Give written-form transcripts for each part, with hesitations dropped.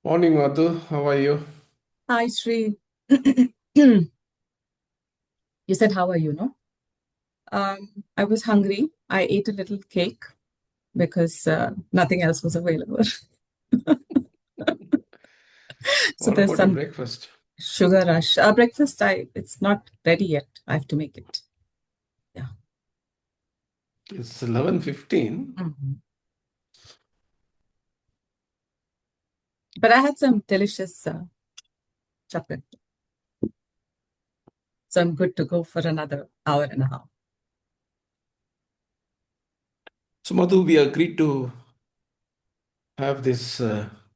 Morning, Madhu. How are you? Hi, Sri. You said, how are you, no? I was hungry. I ate a little cake because nothing else was available. So What there's about your some breakfast? sugar rush. Breakfast, it's not ready yet. I have to make it. Yeah. It's 11:15. Mhm. But I had some delicious chocolate. So I'm good to go for another hour and a half. So, Madhu, we agreed to have this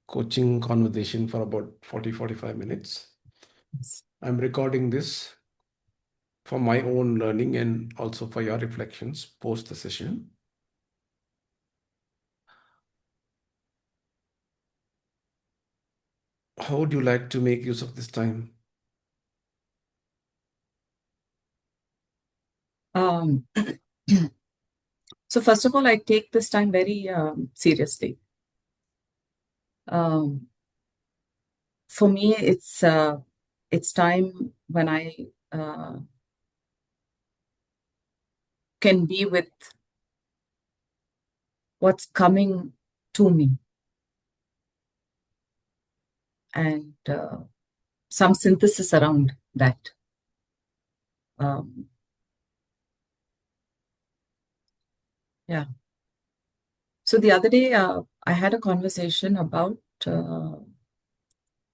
coaching conversation for about 40-45 minutes. Yes. I'm recording this for my own learning and also for your reflections post the session. How would you like to make use of this time? Um, so first of all, I take this time very seriously. Um, for me, it's time when I can be with what's coming to me and some synthesis around that. Um, yeah. So the other day, I had a conversation about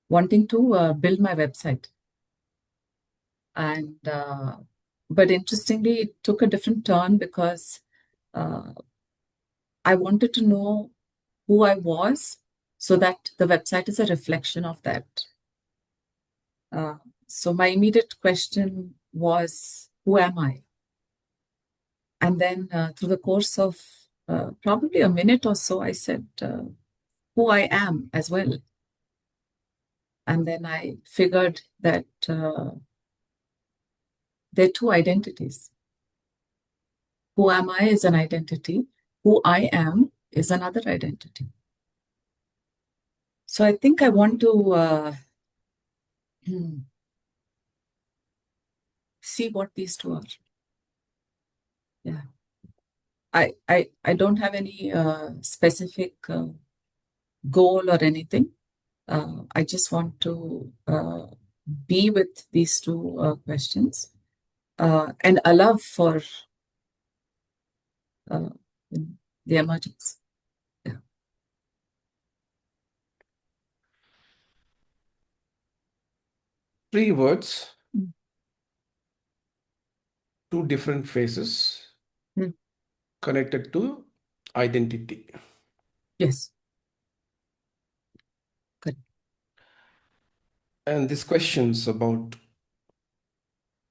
wanting to build my website, and but interestingly, it took a different turn because uh, I wanted to know who I was, so that the website is a reflection of that. Uh, so my immediate question was, who am I? And then through the course of probably a minute or so, I said who I am as well. And then I figured that there are two identities. Who am I is an identity. Who I am is another identity. So I think I want to see what these two are. Yeah. I don't have any specific goal or anything. I just want to be with these two questions and allow for uh, the emergence. Yeah. 3 words, Mm. two different phases Mm. connected to identity. Yes, good. And these questions about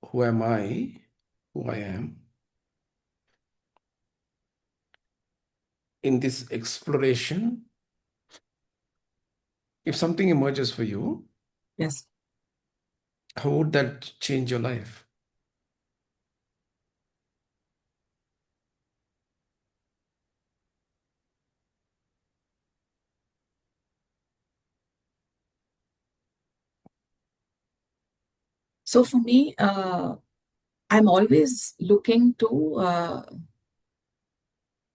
who am I, who I am, in this exploration, if something emerges for you, Yes. how would that change your life? So for me, I'm always looking to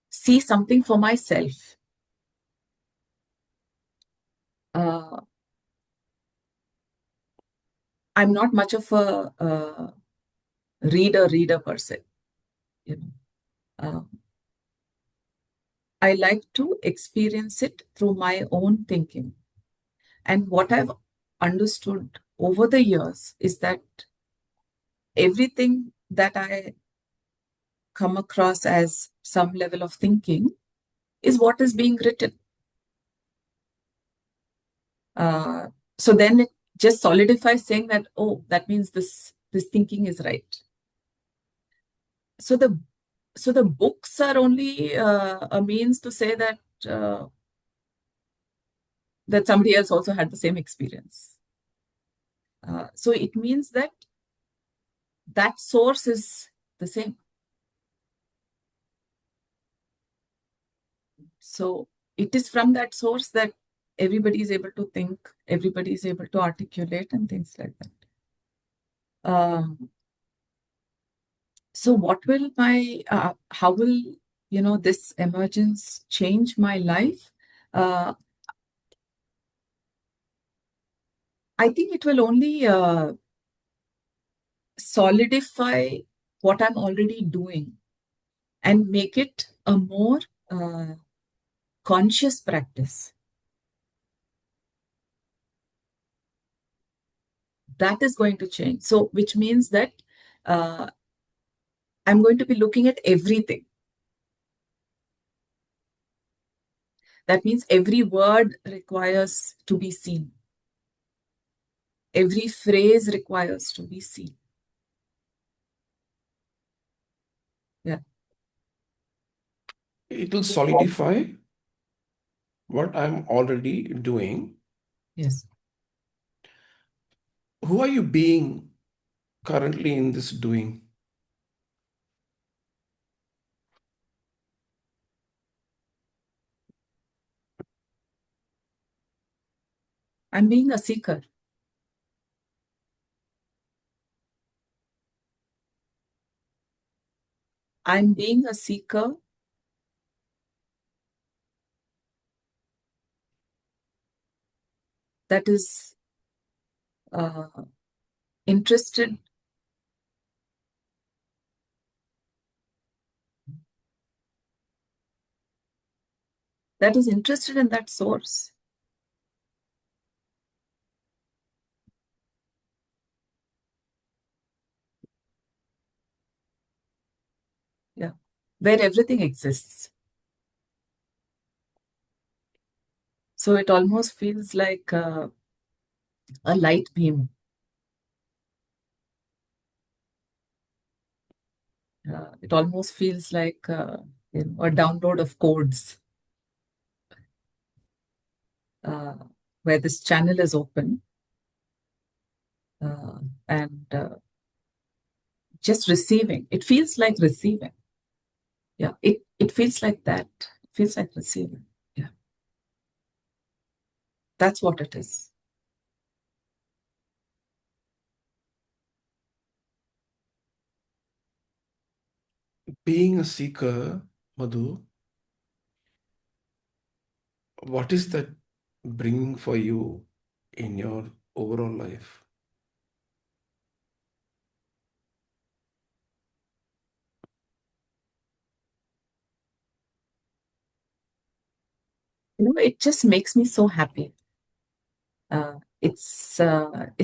see something for myself. Uh, I'm not much of a reader per se. You know, I like to experience it through my own thinking. And what I've understood over the years is that everything that I come across as some level of thinking is what is being written. Uh, so then it just solidifies saying that, oh, that means this thinking is right. So the books are only a means to say uh, that somebody else also had the same experience. So it means that that source is the same. So it is from that source that everybody is able to think, everybody is able to articulate, and things like that. So what will how will, this emergence change my life? I think it will only solidify what I'm already doing and make it a more conscious practice. That is going to change. So, which means that I'm going to be looking at everything. That means every word requires to be seen. Every phrase requires to be seen. Yeah. It will solidify what I'm already doing. Yes. Who are you being currently in this doing? I'm being a seeker. I'm being a seeker that is interested, in that source. Yeah. Where everything exists. So it almost feels like a light beam. It almost feels like a download of codes uh, where this channel is open and just receiving. It feels like receiving. Yeah, it feels like that. It feels like receiving. Yeah, that's what it is. Being a seeker, Madhu, what is that bringing for you in your overall life? It just makes me so happy. It's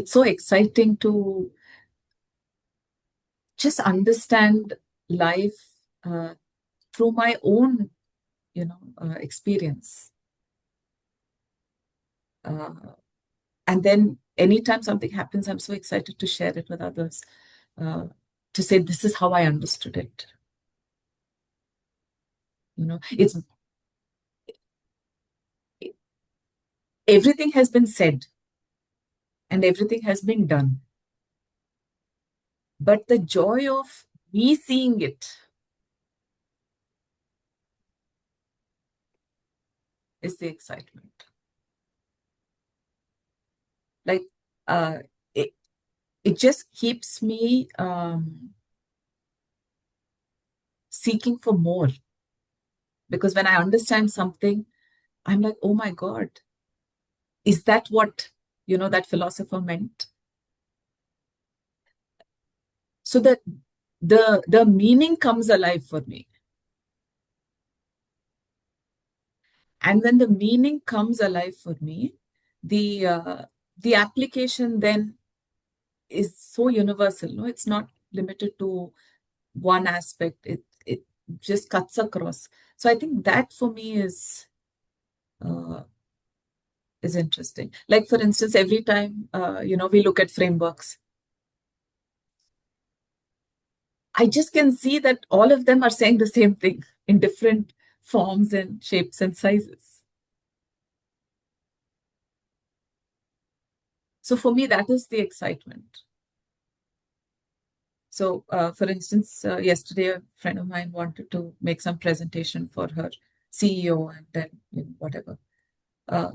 so exciting to just understand life through my own, experience. Uh, and then anytime something happens, I'm so excited to share it with others, uh, to say this is how I understood it. It's everything has been said and everything has been done, but the joy of me seeing it is the excitement. Like uh, it, it just keeps me seeking for more, because when I understand something, I'm like, oh my God, is that what that philosopher meant? So that the meaning comes alive for me. And when the meaning comes alive for me, the the application then is so universal. No, it's not limited to one aspect. It just cuts across. So I think that for me uh, is interesting. Like for instance, every time we look at frameworks, I just can see that all of them are saying the same thing in different forms and shapes and sizes. So for me, that is the excitement. So, for instance, yesterday a friend of mine wanted to make some presentation for her CEO and then whatever. Uh,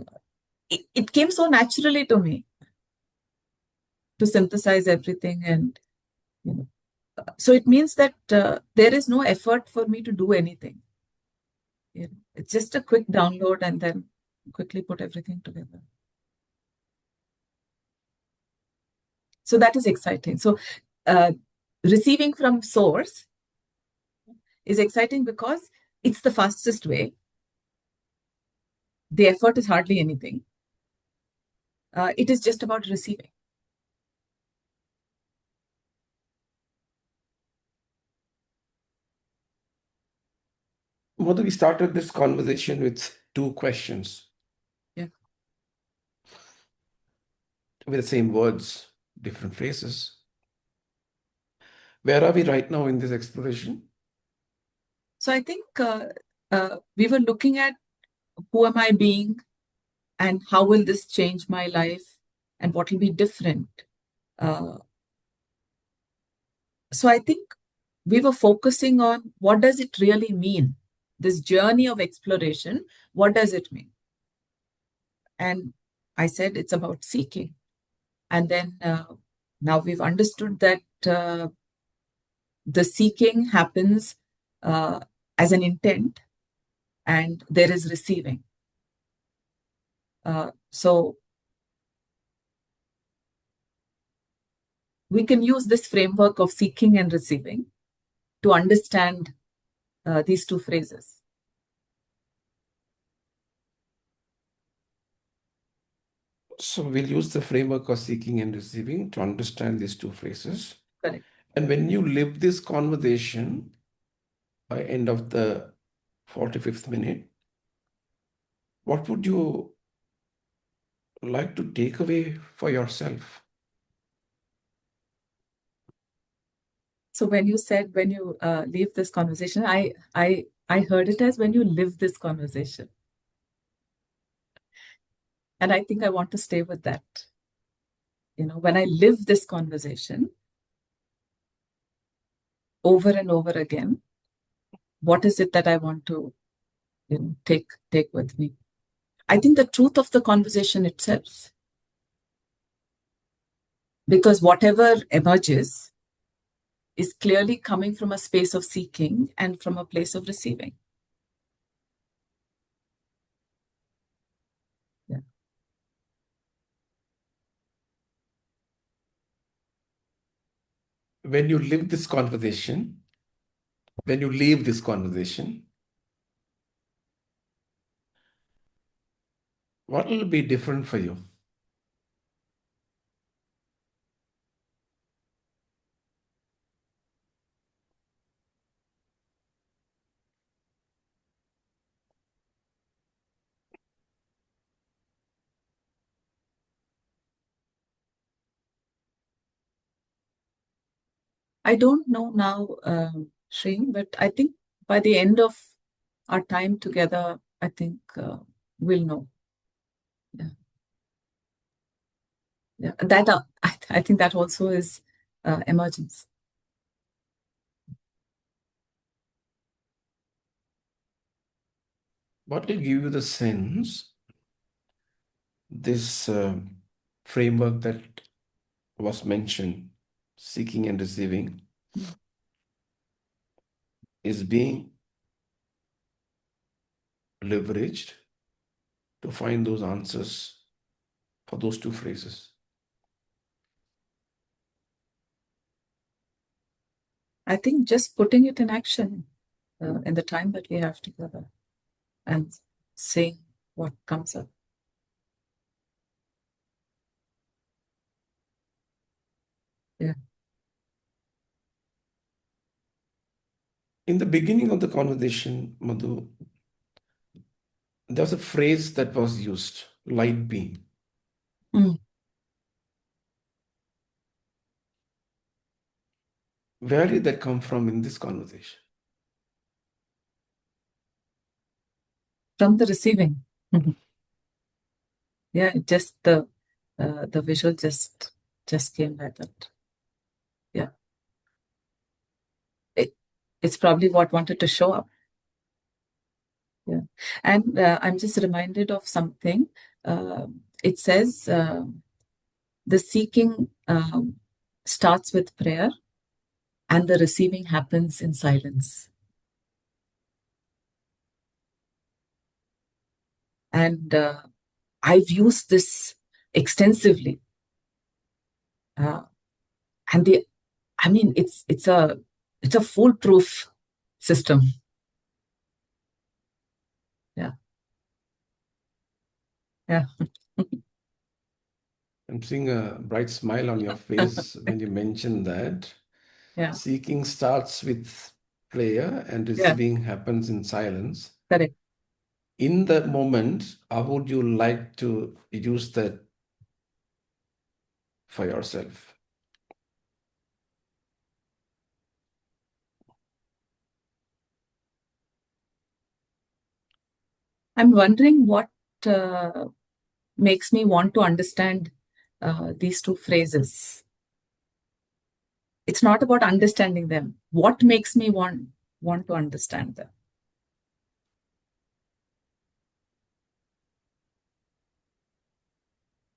it came so naturally to me to synthesize everything, and you know, so it means that there is no effort for me to do anything. It's just a quick download and then quickly put everything together. So that is exciting. So receiving from source is exciting because it's the fastest way. The effort is hardly anything. It is just about receiving. Madhu, we started this conversation with two questions. Yeah. With the same words, different phrases. Where are we right now in this exploration? So I think we were looking at who am I being and how will this change my life and what will be different. So I think we were focusing on what does it really mean? This journey of exploration, what does it mean? And I said it's about seeking. And then now we've understood that the seeking happens as an intent and there is receiving. So we can use this framework of seeking and receiving to understand these two phrases. So we'll use the framework of seeking and receiving to understand these two phrases. Correct. And when you live this conversation by end of the 45th minute, what would you like to take away for yourself? So when you said when you leave this conversation, I heard it as when you live this conversation. And I think I want to stay with that. When I live this conversation over and over again, what is it that I want to take with me? I think the truth of the conversation itself. Because whatever emerges is clearly coming from a space of seeking and from a place of receiving. Yeah. When you live this conversation, when you leave this conversation, what will be different for you? I don't know now, Sri, but I think by the end of our time together, I think we'll know. Yeah. Yeah. That I think that also is emergence. What will give you the sense this framework that was mentioned, seeking and receiving, is being leveraged to find those answers for those two phrases? I think just putting it in action in the time that we have together and seeing what comes up. Yeah. In the beginning of the conversation, Madhu, there was a phrase that was used, light beam. Mm. Where did that come from in this conversation? From the receiving. Mhm. Yeah, just the visual just came like that. Yeah. It's probably what wanted to show up. Yeah. And I'm just reminded of something. It says the seeking starts with prayer and the receiving happens in silence. And I've used this extensively. Uh, and I mean, it's a foolproof system. Yeah. Yeah. I'm seeing a bright smile on your face when you mention that. Yeah. Seeking starts with prayer and Yeah. receiving happens in silence. Correct. In the moment, how would you like to use that for yourself? I'm wondering what makes me want to understand these two phrases. It's not about understanding them. What makes me want to understand them?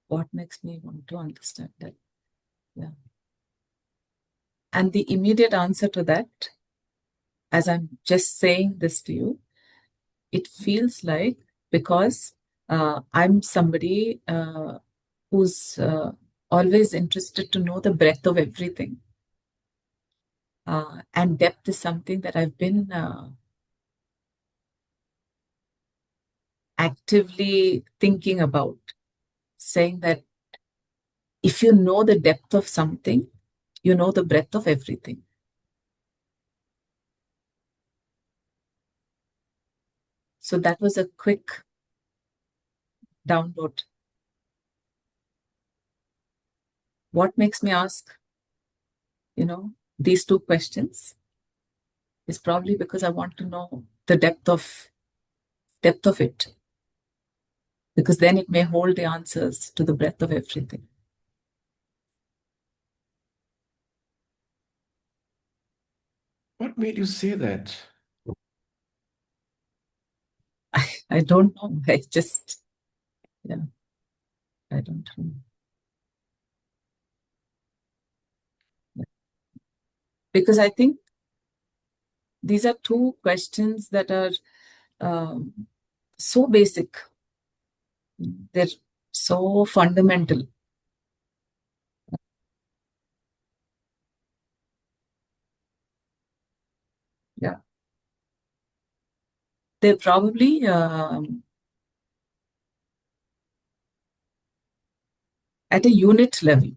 What makes me want to understand that? Yeah. And the immediate answer to that, as I'm just saying this to you, it feels like because I'm somebody who's always interested to know the breadth of everything. And depth is something that I've been actively thinking about, saying that if you know the depth of something, you know the breadth of everything. So that was a quick download. What makes me ask, these two questions is probably because I want to know the depth of it, because then it may hold the answers to the breadth of everything. What made you say that? I don't know. Yeah, I don't know. Because I think these are two questions that are so basic. They're so fundamental. Yeah. They're probably at a unit level.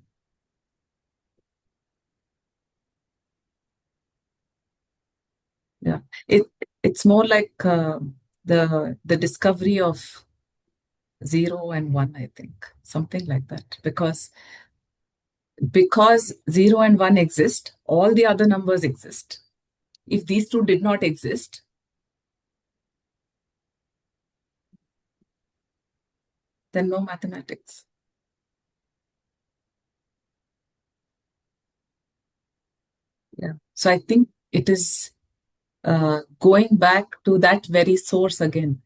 Yeah. It's more like the discovery of 0 and 1, I think, something like that. Because 0 and 1 exist, all the other numbers exist. If these two did not exist, then no mathematics. Yeah. So I think it is going back to that very source again,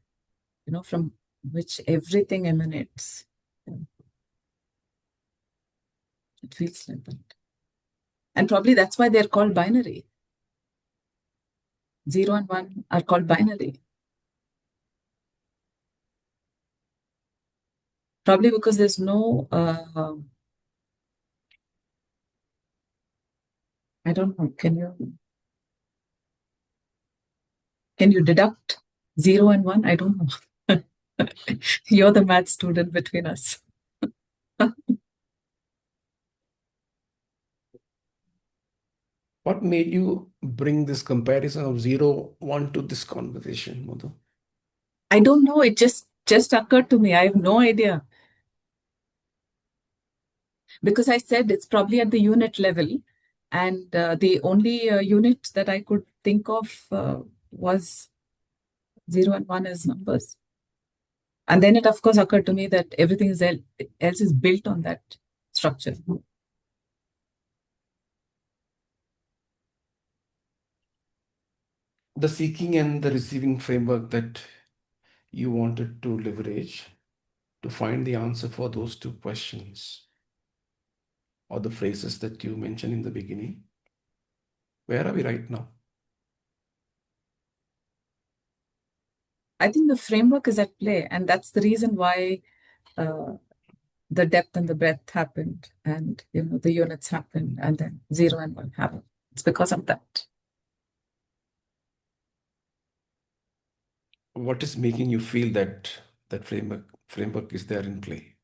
from which everything emanates. Yeah, it feels like that. And probably that's why they're called binary. 0 and 1 are called binary. Probably because there's no, I don't know, can you deduct 0 and 1? I don't know. You're the math student between us. What made you bring this comparison of 0, 1 to this conversation, Madhu? I don't know. It just occurred to me. I have no idea. Because I said it's probably at the unit level. And the only unit that I could think of was 0 and 1 as numbers. And then it, of course, occurred to me that everything else is built on that structure. The seeking and the receiving framework that you wanted to leverage to find the answer for those two questions or the phrases that you mentioned in the beginning? Where are we right now? I think the framework is at play, and that's the reason why the depth and the breadth happened, and the units happened, and then 0 and 1 happened. It's because of that. What is making you feel that that framework is there in play?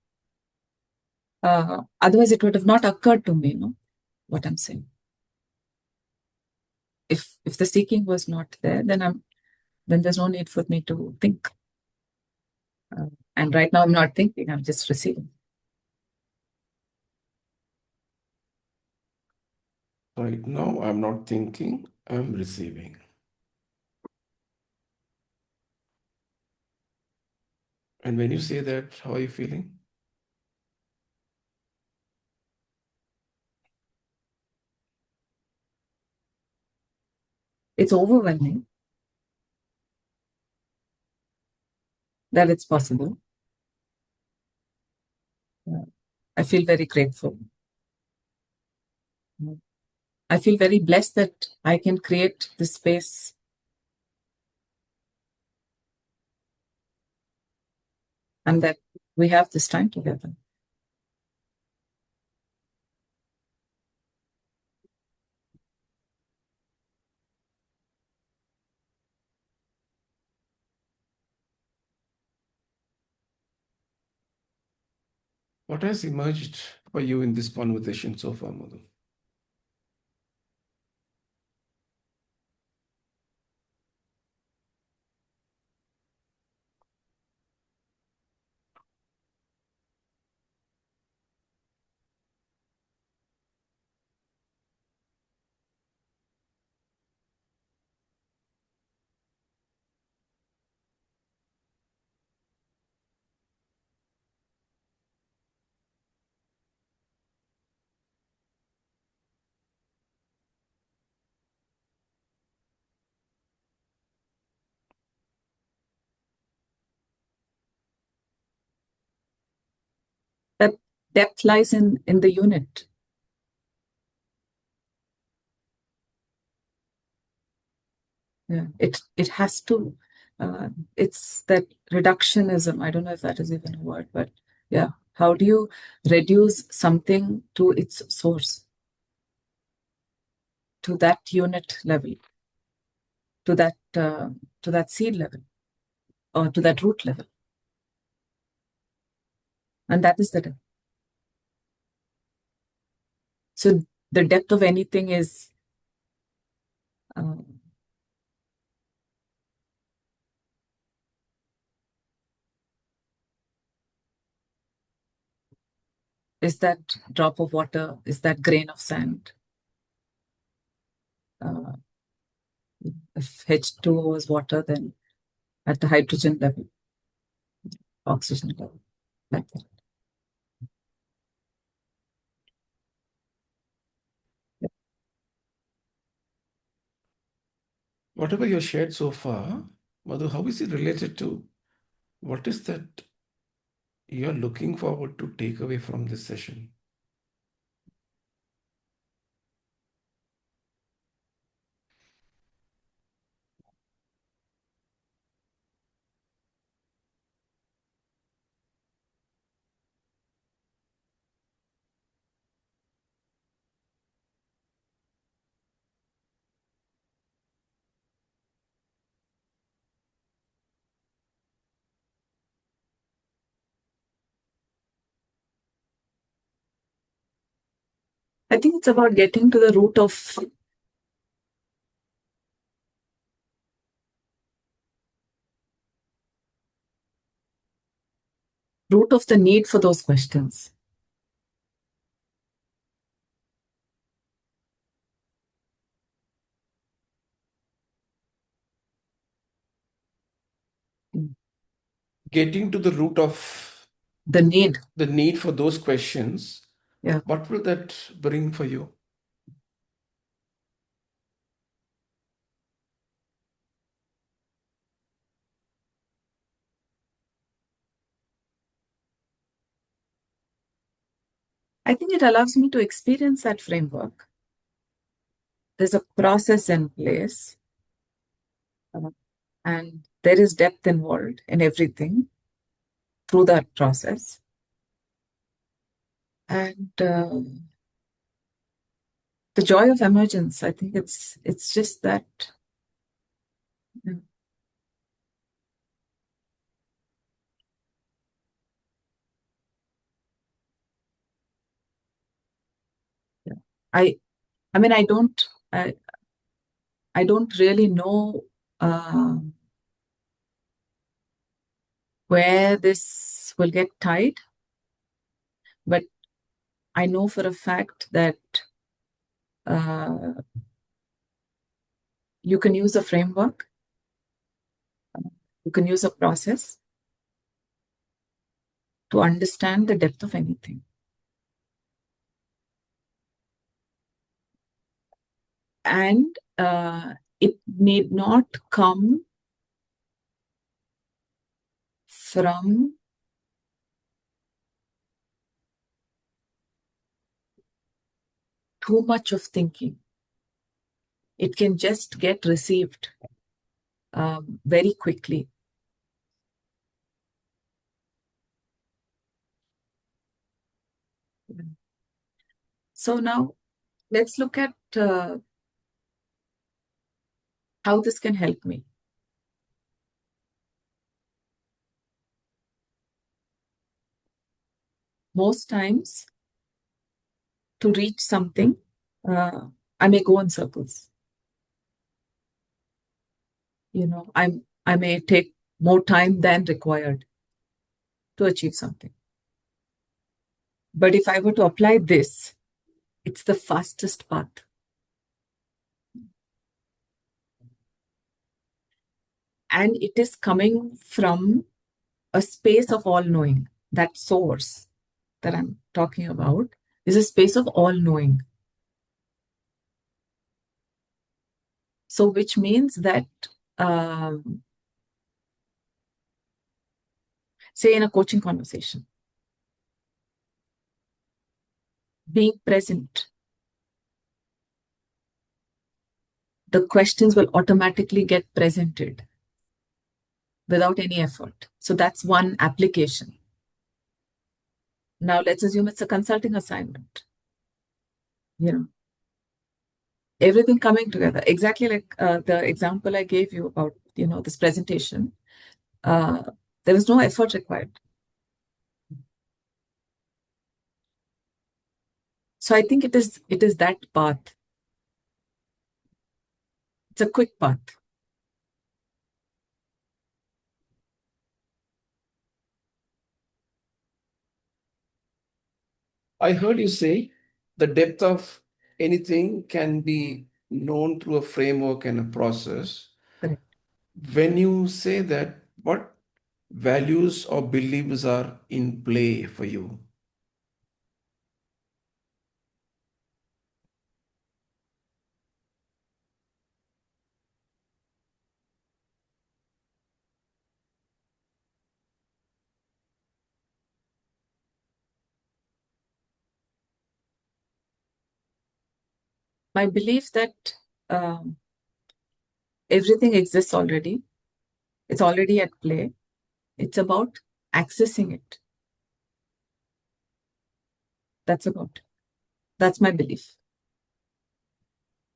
Otherwise, it would have not occurred to me, what I'm saying. If the seeking was not there, then there's no need for me to think. And right now, I'm not thinking; I'm just receiving. Right now, I'm not thinking, I'm receiving. And when you say that, how are you feeling? It's overwhelming that it's possible. I feel very grateful. I feel very blessed that I can create this space and that we have this time together. What has emerged for you in this conversation so far, Madhu? That depth lies in the unit. Yeah, it has to. It's that reductionism. I don't know if that is even a word, but yeah. How do you reduce something to its source, to that unit level, to that seed level, or to that root level? And that is the depth. So the depth of anything um, is that drop of water, is that grain of sand. Uh, if H2O is water, then at the hydrogen level, oxygen level, like that. Whatever you shared so far, Madhu, how is it related to what is that you're looking forward to take away from this session? I think it's about getting to the root of the need for those questions. Getting to the root of The need. the need for those questions, Yeah. what will that bring for you? I think it allows me to experience that framework. There's a process in place, and there is depth involved in everything through that process. And the joy of emergence, I think it's just that. Yeah. Yeah. I I mean I don't really know uh, where this will get tied, but I know for a fact that uh, you can use a framework, you can use a process to understand the depth of anything. And it need not come from too much of thinking. It can just get received very quickly. So now let's look at how this can help me. Most times, to reach something, I may go in circles. I may take more time than required to achieve something. But if I were to apply this, it's the fastest path. And it is coming from a space of all knowing. That source that I'm talking about is a space of all knowing. So, which means that, say, in a coaching conversation, being present, the questions will automatically get presented without any effort. So, that's one application. Now, let's assume it's a consulting assignment. Everything coming together, exactly like the example I gave you about, this presentation. There was no effort required. So I think it is that path. It's a quick path. I heard you say the depth of anything can be known through a framework and a process. Correct. When you say that, what values or beliefs are in play for you? My belief that um, everything exists already. It's already at play. It's about accessing it. That's my belief.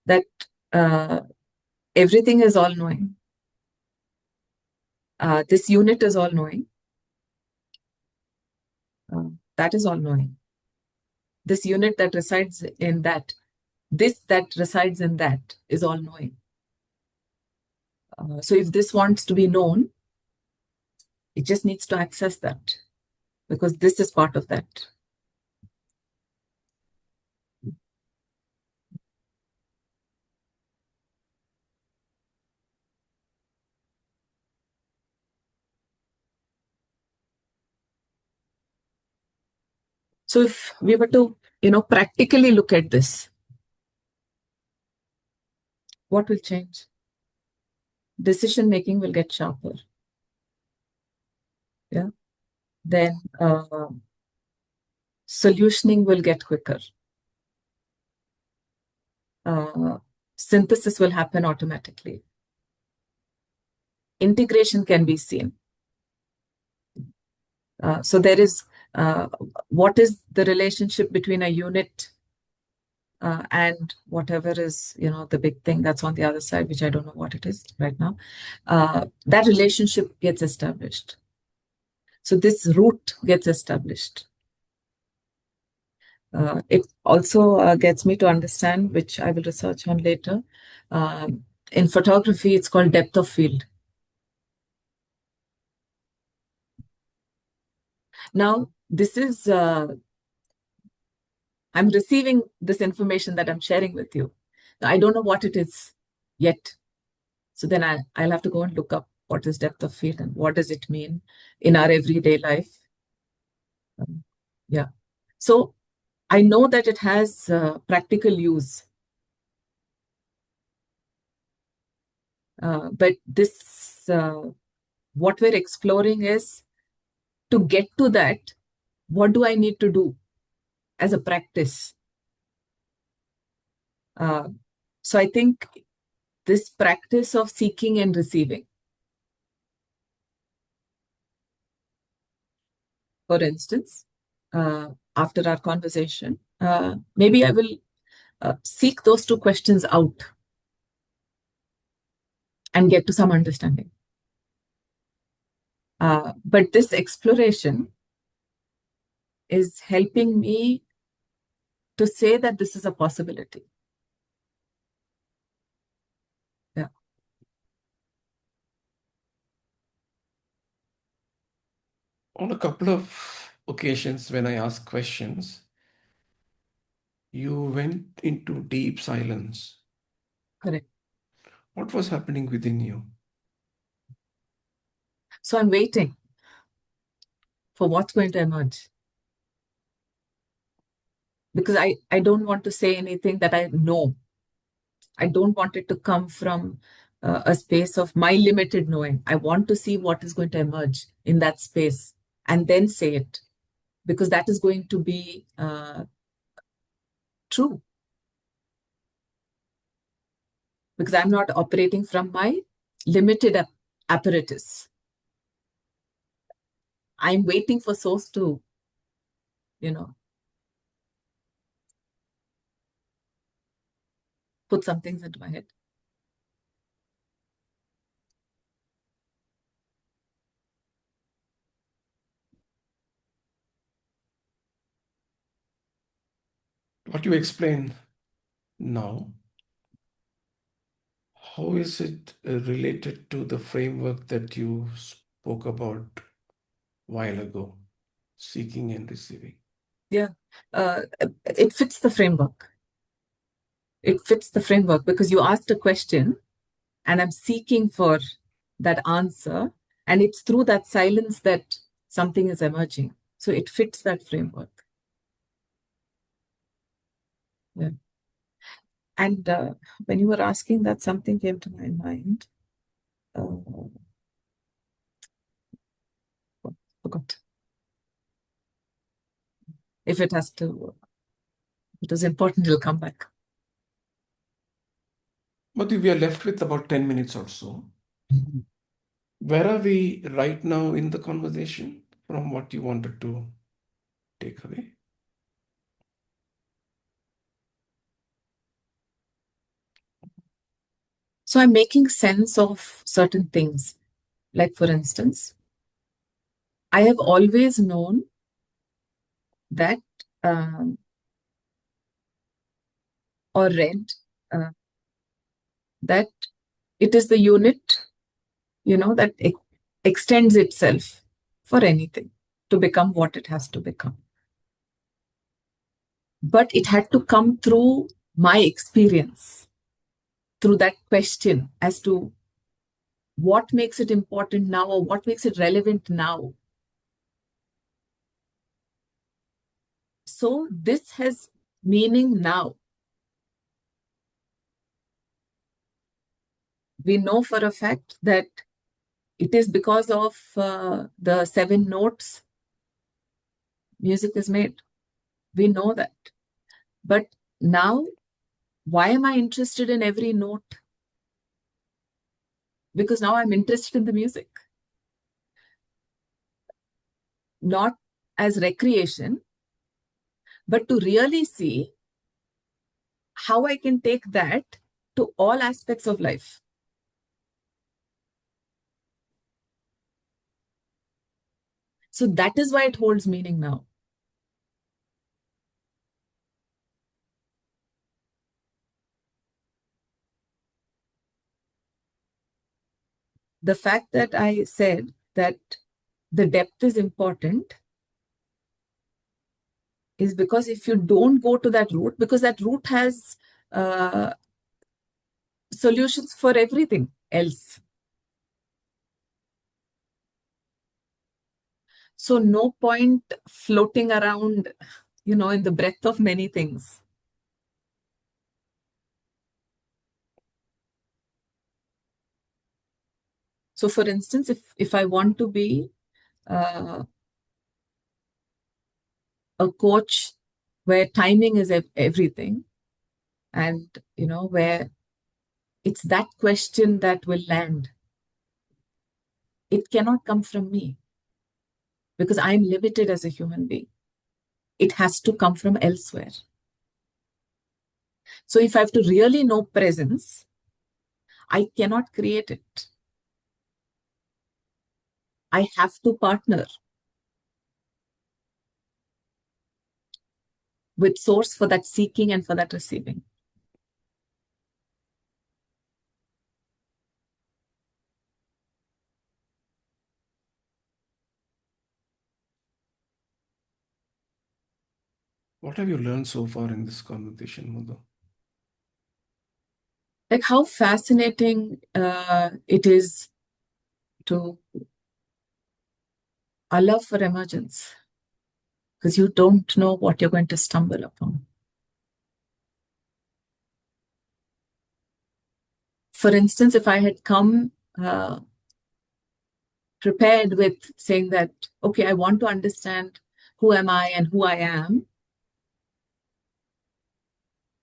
That uh, everything is all knowing. This unit is all knowing. That is all knowing. This unit that resides in that, this that resides in that is all knowing. So if this wants to be known, it just needs to access that because this is part of that. So if we were to, practically look at this, what will change? Decision making will get sharper. Yeah. Then solutioning will get quicker. Synthesis will happen automatically. Integration can be seen. So there is, what is the relationship between a unit and whatever is, the big thing that's on the other side, which I don't know what it is right now. That relationship gets established. So this root gets established. It also gets me to understand, which I will research on later. In photography, it's called depth of field. Now, this is, I'm receiving this information that I'm sharing with you. Now, I don't know what it is yet. So then I'll have to go and look up what is depth of field and what does it mean in our everyday life. Yeah. So I know that it has practical use. But this, what we're exploring is to get to that, what do I need to do as a practice? So I think this practice of seeking and receiving. For instance, after our conversation, maybe I will seek those two questions out and get to some understanding. But this exploration is helping me to say that this is a possibility. Yeah. On a couple of occasions when I asked questions, you went into deep silence. Correct. What was happening within you? So I'm waiting for what's going to emerge. Because I don't want to say anything that I know. I don't want it to come from a space of my limited knowing. I want to see what is going to emerge in that space and then say it, because that is going to be true. Because I'm not operating from my limited apparatus. I'm waiting for source to, put some things into my head. What you explain now, how is it related to the framework that you spoke about a while ago, seeking and receiving? Yeah, it fits the framework. It fits the framework because you asked a question and I'm seeking for that answer. And it's through that silence that something is emerging. So it fits that framework. Yeah. And when you were asking that, something came to my mind. Forgot. If it has to, it was important, it'll come back. Madhu, we are left with about 10 minutes or so. Where are we right now in the conversation from what you wanted to take away? So I'm making sense of certain things. Like, for instance, I have always known that or read that it is the unit, that extends itself for anything to become what it has to become. But it had to come through my experience, through that question as to what makes it important now or what makes it relevant now. So this has meaning now. We know for a fact that it is because of the 7 notes music is made. We know that. But now, why am I interested in every note? Because now I'm interested in the music, not as recreation, but to really see how I can take that to all aspects of life. So that is why it holds meaning now. The fact that I said that the depth is important is because if you don't go to that route, because that route has solutions for everything else. So no point floating around, in the breadth of many things. So for instance, if I want to be a coach where timing is everything, and where it's that question that will land, it cannot come from me because I'm limited as a human being. It has to come from elsewhere. So if I have to really know presence, I cannot create it. I have to partner with source for that seeking and for that receiving. What have you learned so far in this conversation, Madhu? Like how fascinating it is to allow for emergence, because you don't know what you're going to stumble upon. For instance, if I had come prepared with saying that, okay, I want to understand who am I and who I am,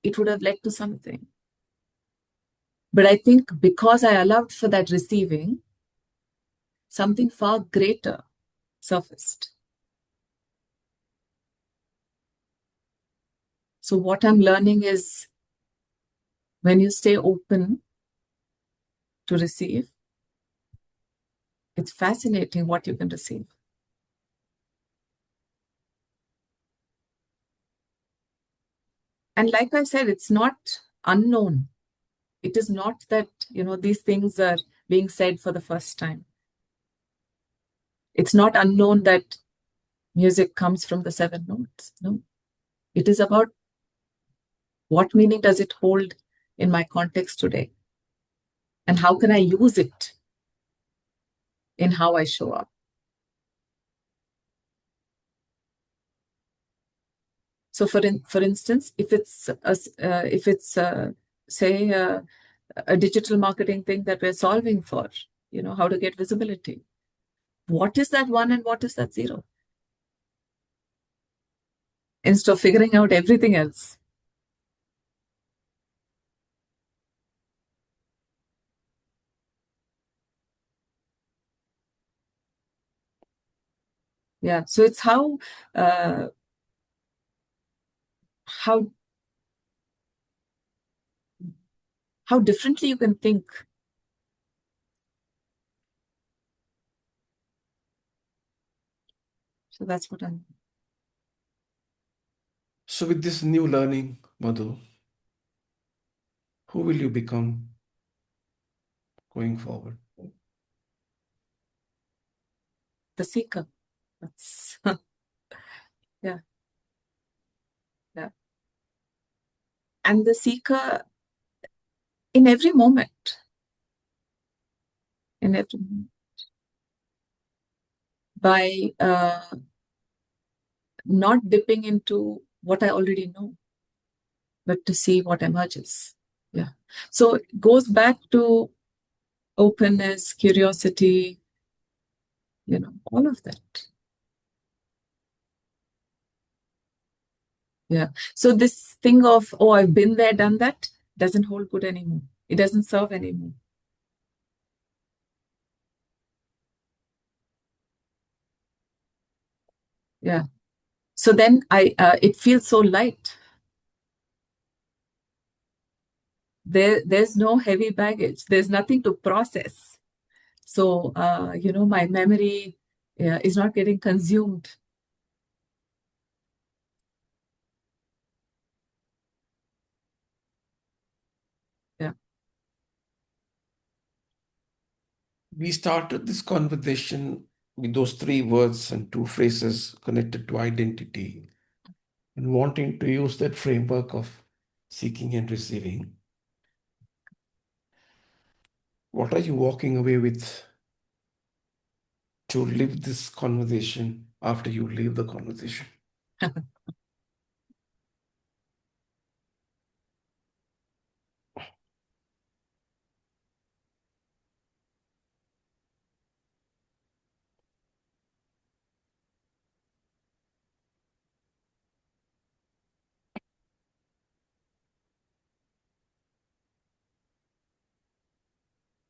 it would have led to something. But I think because I allowed for that receiving, something far greater surfaced. So what I'm learning is when you stay open to receive, it's fascinating what you can receive. And like I said, it's not unknown. It is not that, these things are being said for the first time. It's not unknown that music comes from the seven notes. No, it is about what meaning does it hold in my context today? And how can I use it in how I show up? So for instance, if it's say a digital marketing thing that we're solving for, how to get visibility. What is that one and what is that zero? Instead of figuring out everything else. Yeah. So it's uh, how how differently you can think. So that's what I'm. So, with this new learning, Madhu, who will you become going forward? The seeker. That's yeah, yeah. And the seeker in every moment, in every moment, by not dipping into what I already know, but to see what emerges. Yeah. So it goes back to openness, curiosity, all of that. Yeah. So this thing of, oh, I've been there, done that, doesn't hold good anymore. It doesn't serve anymore. Yeah. So then it feels so light. There's no heavy baggage. There's nothing to process. So, my memory is not getting consumed. Yeah. We started this conversation with those three words and two phrases connected to identity and wanting to use that framework of seeking and receiving. What are you walking away with to live this conversation after you leave the conversation?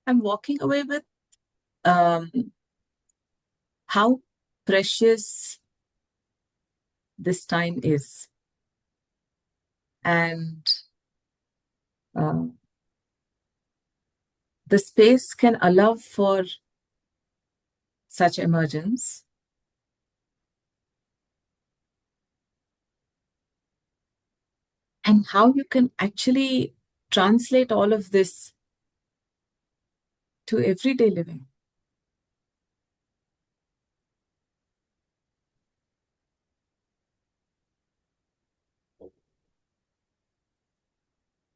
I'm walking away with um, how precious this time is. And um, the space can allow for such emergence. And how you can actually translate all of this to everyday living.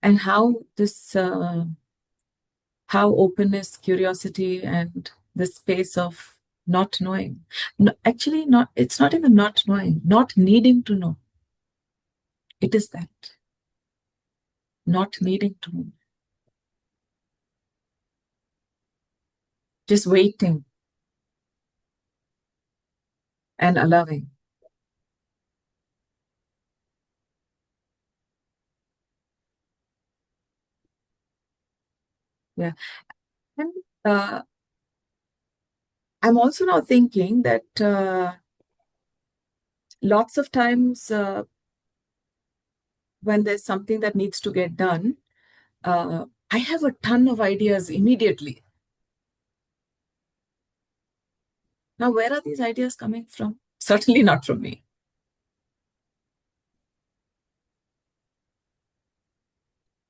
And how how openness, curiosity, and the space of not knowing. No, actually, not. It's not even not knowing, not needing to know. It is that not needing to know, just waiting and allowing. Yeah, and I'm also now thinking that lots of times when there's something that needs to get done, I have a ton of ideas immediately. Now, where are these ideas coming from? Certainly not from me.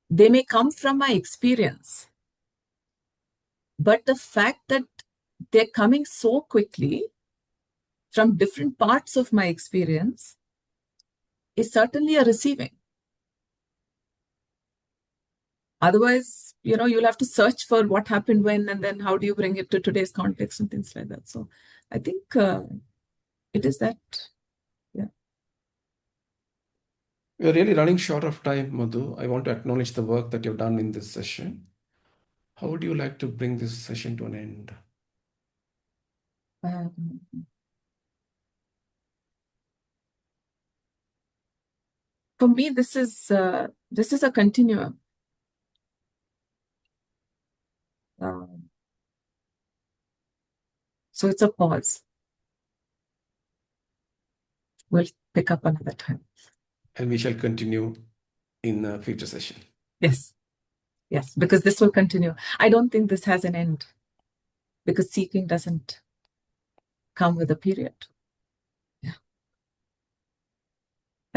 They may come from my experience, but the fact that they're coming so quickly from different parts of my experience is certainly a receiving. Otherwise, you'll have to search for what happened when, and then how do you bring it to today's context and things like that. So I think it is that, yeah. We're really running short of time, Madhu. I want to acknowledge the work that you've done in this session. How would you like to bring this session to an end? Um, for me, this is a continuum. Um, so it's a pause. We'll pick up another time. And we shall continue in a future session. Yes, yes, because this will continue. I don't think this has an end because seeking doesn't come with a period.